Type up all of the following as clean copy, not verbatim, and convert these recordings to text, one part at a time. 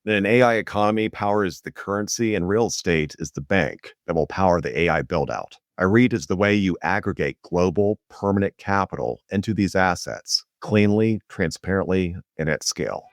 In an AI economy, power is the currency and real estate is the bank that will power the AI buildout. A REIT is the way you aggregate global permanent capital into these assets cleanly, transparently, and at scale.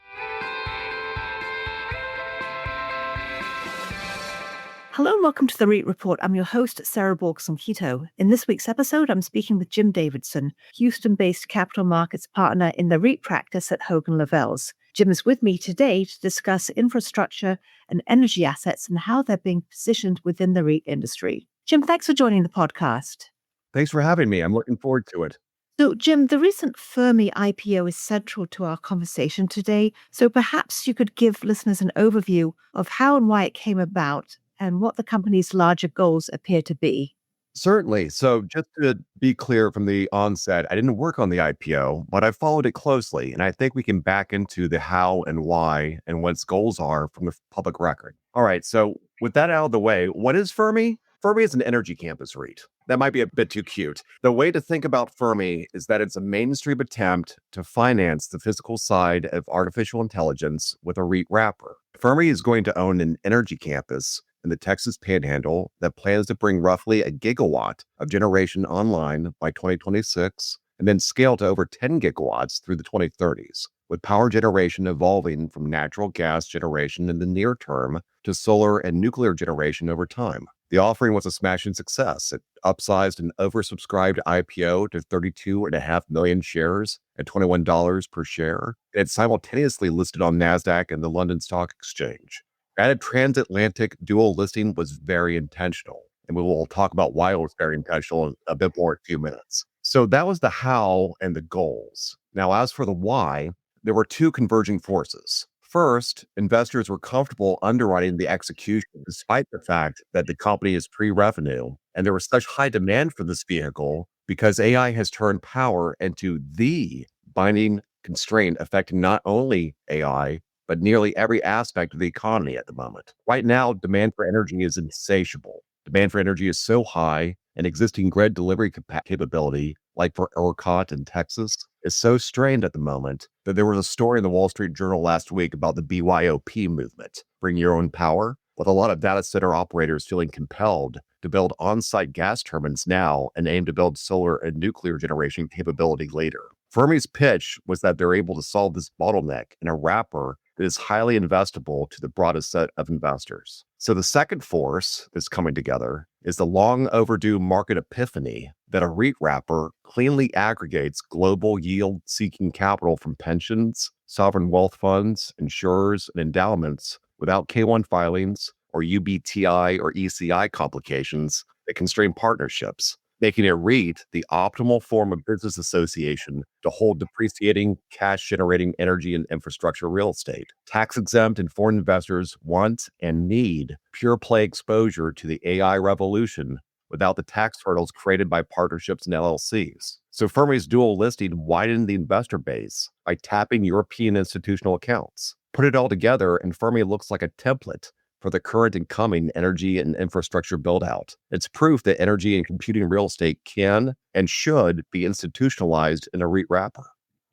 Hello and welcome to the REIT Report. I'm your host, Sarah Borkson-Keto. In this week's episode, I'm speaking with Jim Davidson, Houston-based capital markets partner in the REIT practice at Hogan Lovells. Jim is with me today to discuss infrastructure and energy assets and how they're being positioned within the REIT industry. Jim, thanks for joining the podcast. Thanks for having me. I'm looking forward to it. So, Jim, the recent Fermi IPO is central to our conversation today. So perhaps you could give listeners an overview of how and why it came about and what the company's larger goals appear to be. Certainly. So just to be clear from the onset, I didn't work on the IPO, but I followed it closely. And I think we can back into the how and why and what its goals are from the public record. All right. So with that out of the way, what is Fermi? Fermi is an energy campus REIT. That might be a bit too cute. The way to think about Fermi is that it's a mainstream attempt to finance the physical side of artificial intelligence with a REIT wrapper. Fermi is going to own an energy campus in the Texas Panhandle that plans to bring roughly a gigawatt of generation online by 2026 and then scale to over 10 gigawatts through the 2030s, with power generation evolving from natural gas generation in the near term to solar and nuclear generation over time. The offering was a smashing success. It upsized an oversubscribed IPO to 32.5 million shares at $21 per share. It simultaneously listed on NASDAQ and the London Stock Exchange. That transatlantic dual listing was very intentional, and we will talk about why it was very intentional in a bit more in a few minutes. So that was the how and the goals. Now, as for the why, there were two converging forces. First, investors were comfortable underwriting the execution despite the fact that the company is pre-revenue, and there was such high demand for this vehicle because AI has turned power into the binding constraint affecting not only AI, but nearly every aspect of the economy at the moment. Right now, demand for energy is insatiable. Demand for energy is so high, and existing grid delivery capability, like for ERCOT in Texas, is so strained at the moment that there was a story in the Wall Street Journal last week about the BYOP movement, bring your own power, with a lot of data center operators feeling compelled to build on-site gas turbines now and aim to build solar and nuclear generation capability later. Fermi's pitch was that they're able to solve this bottleneck in a wrapper that is highly investable to the broadest set of investors. So the second force that's coming together is the long overdue market epiphany that a REIT wrapper cleanly aggregates global yield-seeking capital from pensions, sovereign wealth funds, insurers, and endowments without K-1 filings or UBTI or ECI complications that constrain partnerships, making a REIT the optimal form of business association to hold depreciating, cash-generating energy and infrastructure real estate. Tax-exempt and foreign investors want and need pure-play exposure to the AI revolution without the tax hurdles created by partnerships and LLCs. So Fermi's dual listing widened the investor base by tapping European institutional accounts. Put it all together, and Fermi looks like a template for the current and coming energy and infrastructure build-out. It's proof that energy and computing real estate can and should be institutionalized in a REIT wrapper.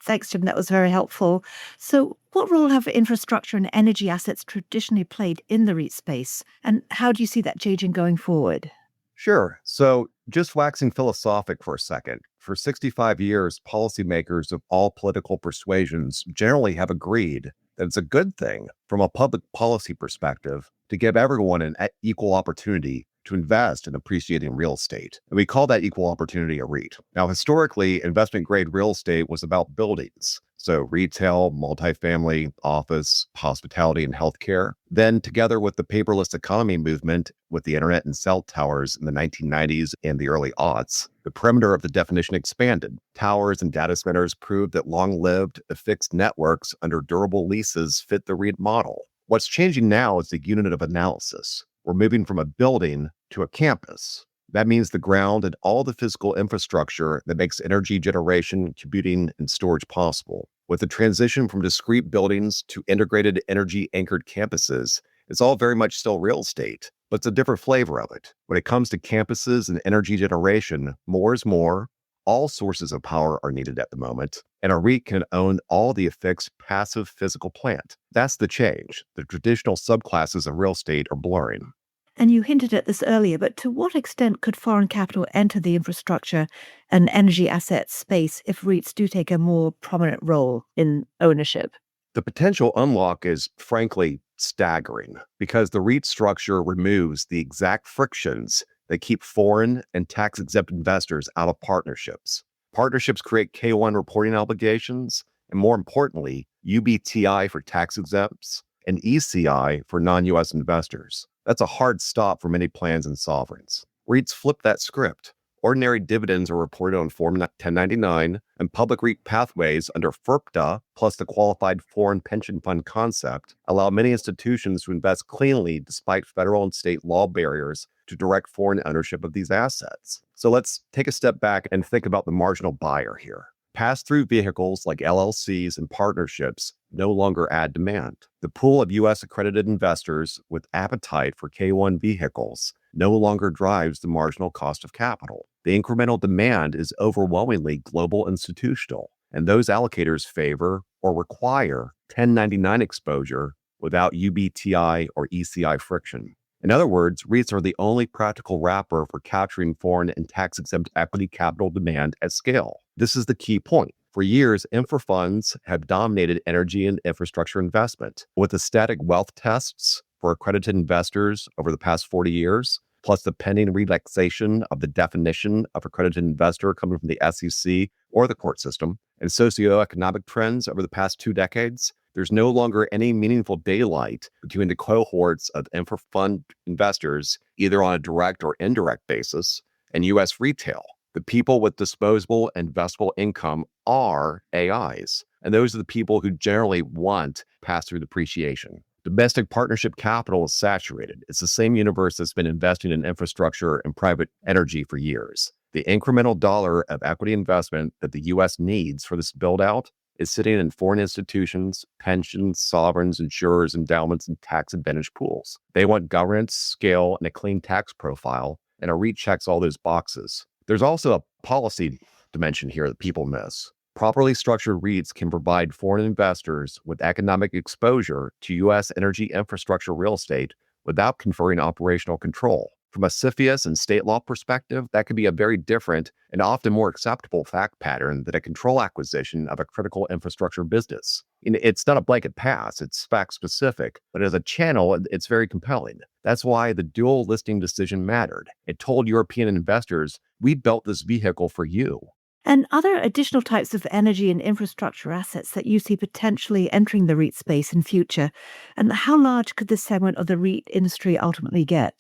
Thanks, Jim. That was very helpful. So what role have infrastructure and energy assets traditionally played in the REIT space? And how do you see that changing going forward? Sure. So just waxing philosophic for a second. For 65 years, policymakers of all political persuasions generally have agreed that it's a good thing from a public policy perspective to give everyone an equal opportunity to invest in appreciating real estate. And we call that equal opportunity a REIT. Now, historically, investment grade real estate was about buildings. So retail, multifamily, office, hospitality, and healthcare. Then together with the paperless economy movement with the internet and cell towers in the 1990s and the early aughts, the perimeter of the definition expanded. Towers and data centers proved that long-lived, fixed networks under durable leases fit the REIT model. What's changing now is the unit of analysis. We're moving from a building to a campus. That means the ground and all the physical infrastructure that makes energy generation, computing, and storage possible. With the transition from discrete buildings to integrated energy-anchored campuses, it's all very much still real estate, but it's a different flavor of it. When it comes to campuses and energy generation, more is more, All sources of power are needed at the moment, and a REIT can own all the affixed passive physical plant. That's the change. The traditional subclasses of real estate are blurring. And you hinted at this earlier, but to what extent could foreign capital enter the infrastructure and energy asset space if REITs do take a more prominent role in ownership? The potential unlock is frankly staggering because the REIT structure removes the exact frictions that keep foreign and tax-exempt investors out of partnerships. Partnerships create K-1 reporting obligations, and more importantly, UBTI for tax-exempts and ECI for non-US investors. That's a hard stop for many plans and sovereigns. REITs flip that script. Ordinary dividends are reported on Form 1099, and public REIT pathways under FERPTA, plus the qualified foreign pension fund concept, allow many institutions to invest cleanly despite federal and state law barriers to direct foreign ownership of these assets. So let's take a step back and think about the marginal buyer here. Pass-through vehicles like LLCs and partnerships no longer add demand. The pool of U.S. accredited investors with appetite for K-1 vehicles no longer drives the marginal cost of capital. The incremental demand is overwhelmingly global institutional, and those allocators favor or require 1099 exposure without UBTI or ECI friction. In other words, REITs are the only practical wrapper for capturing foreign and tax-exempt equity capital demand at scale. This is the key point. For years, infra funds have dominated energy and infrastructure investment. With the static wealth tests for accredited investors over the past 40 years, plus the pending relaxation of the definition of accredited investor coming from the SEC or the court system, and socioeconomic trends over the past 2 decades, there's no longer any meaningful daylight between the cohorts of infra fund investors, either on a direct or indirect basis, and U.S. retail. The people with disposable investable income are AIs, and those are the people who generally want pass-through depreciation. Domestic partnership capital is saturated. It's the same universe that's been investing in infrastructure and private energy for years. The incremental dollar of equity investment that the U.S. needs for this build-out is sitting in foreign institutions, pensions, sovereigns, insurers, endowments, and tax advantage pools. They want governance, scale, and a clean tax profile, and a REIT checks all those boxes. There's also a policy dimension here that people miss. Properly structured REITs can provide foreign investors with economic exposure to U.S. energy infrastructure real estate without conferring operational control. From a CFIUS and state law perspective, that could be a very different and often more acceptable fact pattern than a control acquisition of a critical infrastructure business. And it's not a blanket pass, it's fact specific, but as a channel, it's very compelling. That's why the dual listing decision mattered. It told European investors, we built this vehicle for you. And other additional types of energy and infrastructure assets that you see potentially entering the REIT space in future, and how large could this segment of the REIT industry ultimately get?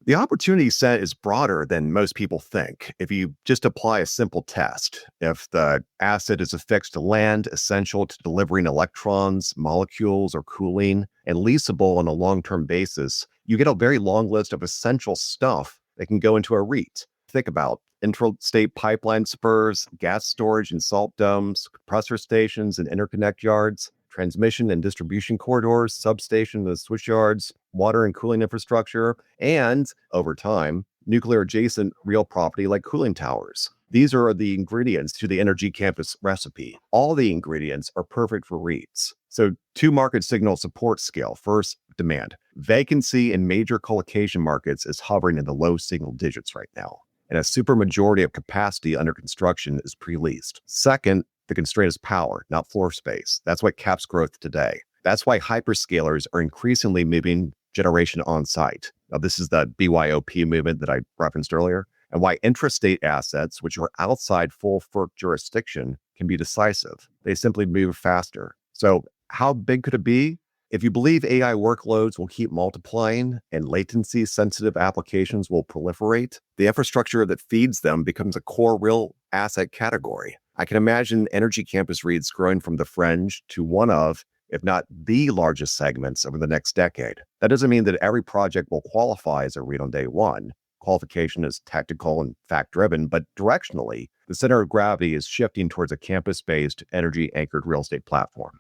The opportunity set is broader than most people think. If you just apply a simple test, if the asset is affixed to land, essential to delivering electrons, molecules, or cooling, and leasable on a long-term basis, you get a very long list of essential stuff that can go into a REIT. Think about intrastate pipeline spurs, gas storage and salt domes, compressor stations and interconnect yards, transmission and distribution corridors, substations and switch yards, water and cooling infrastructure, and, over time, nuclear adjacent real property like cooling towers. These are the ingredients to the energy campus recipe. All the ingredients are perfect for REITs. So 2 market signals support scale. First, demand. Vacancy in major colocation markets is hovering in the low single digits right now, and a supermajority of capacity under construction is pre-leased. Second, the constraint is power, not floor space. That's what caps growth today. That's why hyperscalers are increasingly moving generation on site. Now, this is the BYOP movement that I referenced earlier, and why intrastate assets, which are outside full FERC jurisdiction, can be decisive. They simply move faster. So how big could it be? If you believe AI workloads will keep multiplying and latency-sensitive applications will proliferate, the infrastructure that feeds them becomes a core real asset category. I can imagine energy campus REITs growing from the fringe to one of, if not the largest segments over the next decade. That doesn't mean that every project will qualify as a REIT on day one. Qualification is technical and fact-driven, but directionally, the center of gravity is shifting towards a campus-based, energy-anchored real estate platform.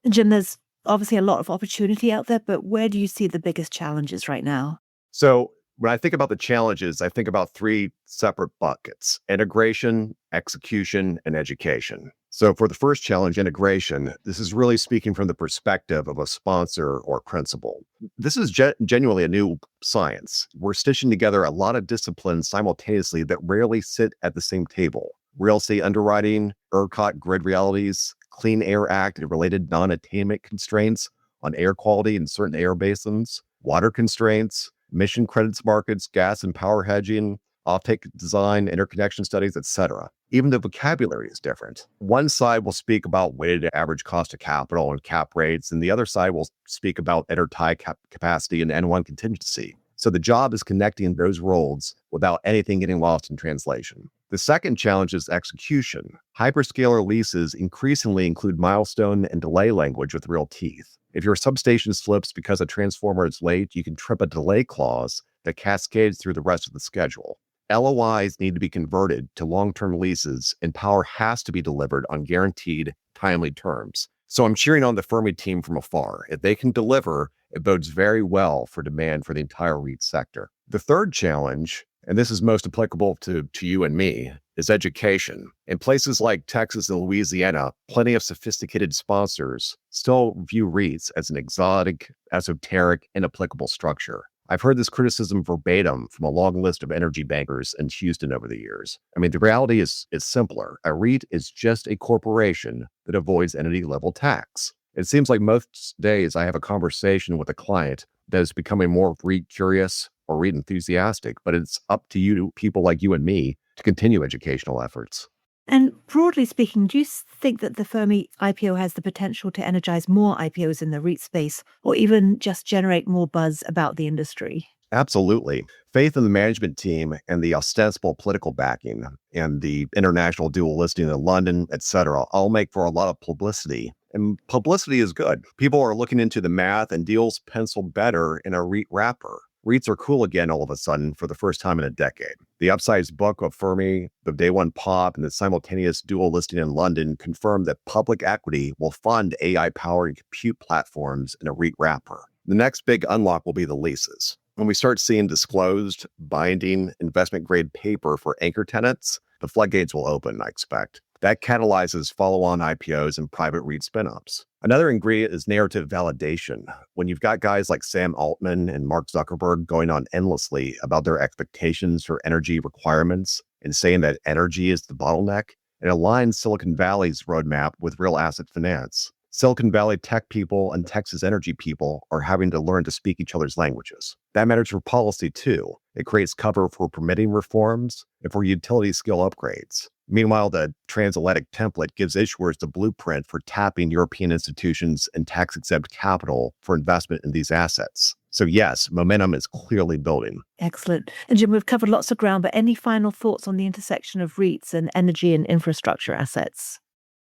Jim, there's obviously a lot of opportunity out there, but where do you see the biggest challenges right now? So When I think about the challenges, I think about three separate buckets: integration, execution, and education. So for the first challenge, integration, this is really speaking from the perspective of a sponsor or principal. This is genuinely a new science. We're stitching together a lot of disciplines simultaneously that rarely sit at the same table. Real estate underwriting, ERCOT grid realities, Clean Air Act and related non-attainment constraints on air quality in certain air basins, water constraints, emission credits markets, gas and power hedging, offtake design, interconnection studies, etc. Even the vocabulary is different. One side will speak about weighted average cost of capital and cap rates, and the other side will speak about intertie capacity and N1 contingency. So the job is connecting those roles without anything getting lost in translation. The second challenge is execution. Hyperscaler leases increasingly include milestone and delay language with real teeth. If your substation slips because a transformer is late, you can trip a delay clause that cascades through the rest of the schedule. LOIs need to be converted to long-term leases, and power has to be delivered on guaranteed, timely terms. So I'm cheering on the Fermi team from afar. If they can deliver, it bodes very well for demand for the entire REIT sector. The third challenge, and this is most applicable to you and me, is education. In places like Texas and Louisiana, plenty of sophisticated sponsors still view REITs as an exotic, esoteric, inapplicable structure. I've heard this criticism verbatim from a long list of energy bankers in Houston over the years. I mean, the reality is simpler. A REIT is just a corporation that avoids entity-level tax. It seems like most days I have a conversation with a client that is becoming more REIT curious or REIT enthusiastic, but it's up to you, people like you and me, to continue educational efforts. And broadly speaking, do you think that the Fermi IPO has the potential to energize more IPOs in the REIT space, or even just generate more buzz about the industry? Absolutely. Faith in the management team and the ostensible political backing and the international dual listing in London, et cetera, all make for a lot of publicity. And publicity is good. People are looking into the math and deals pencil better in a REIT wrapper. REITs are cool again all of a sudden for the first time in a decade. The upsized book of Fermi, the day one pop, and the simultaneous dual listing in London confirm that public equity will fund AI-powered compute platforms in a REIT wrapper. The next big unlock will be the leases. When we start seeing disclosed, binding, investment-grade paper for anchor tenants, the floodgates will open, I expect. That catalyzes follow-on IPOs and private REIT spin-ups. Another ingredient is narrative validation. When you've got guys like Sam Altman and Mark Zuckerberg going on endlessly about their expectations for energy requirements and saying that energy is the bottleneck, it aligns Silicon Valley's roadmap with real asset finance. Silicon Valley tech people and Texas energy people are having to learn to speak each other's languages. That matters for policy too. It creates cover for permitting reforms and for utility scale upgrades. Meanwhile, the transatlantic template gives issuers the blueprint for tapping European institutions and tax-exempt capital for investment in these assets. So yes, momentum is clearly building. Excellent. And Jim, we've covered lots of ground, but any final thoughts on the intersection of REITs and energy and infrastructure assets?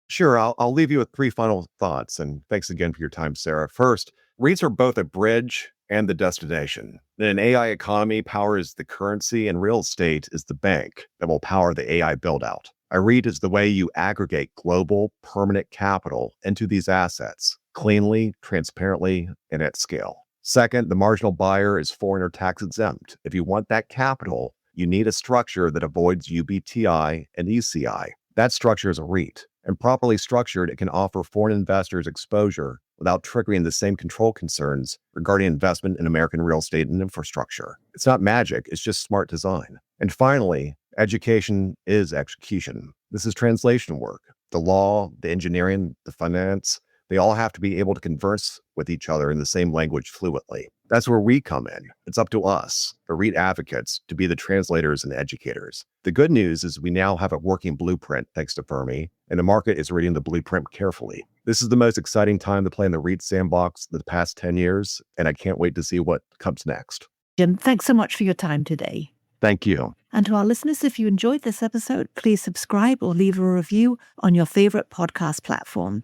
Sure, I'll leave you with three final thoughts, and thanks again for your time, Sarah. First, REITs are both a bridge and the destination. In an AI economy, power is the currency, and real estate is the bank that will power the AI buildout. A REIT is the way you aggregate global, permanent capital into these assets, cleanly, transparently, and at scale. Second, the marginal buyer is foreign or tax exempt. If you want that capital, you need a structure that avoids UBTI and ECI. That structure is a REIT. And properly structured, it can offer foreign investors exposure without triggering the same control concerns regarding investment in American real estate and infrastructure. It's not magic, it's just smart design. And finally, education is execution. This is translation work. The law, the engineering, the finance, they all have to be able to converse with each other in the same language fluently. That's where we come in. It's up to us, the REIT advocates, to be the translators and educators. The good news is we now have a working blueprint thanks to Fermi, and the market is reading the blueprint carefully. This is the most exciting time to play in the REIT sandbox in the past 10 years, and I can't wait to see what comes next. Jim, thanks so much for your time today. Thank you. And to our listeners, if you enjoyed this episode, please subscribe or leave a review on your favorite podcast platform.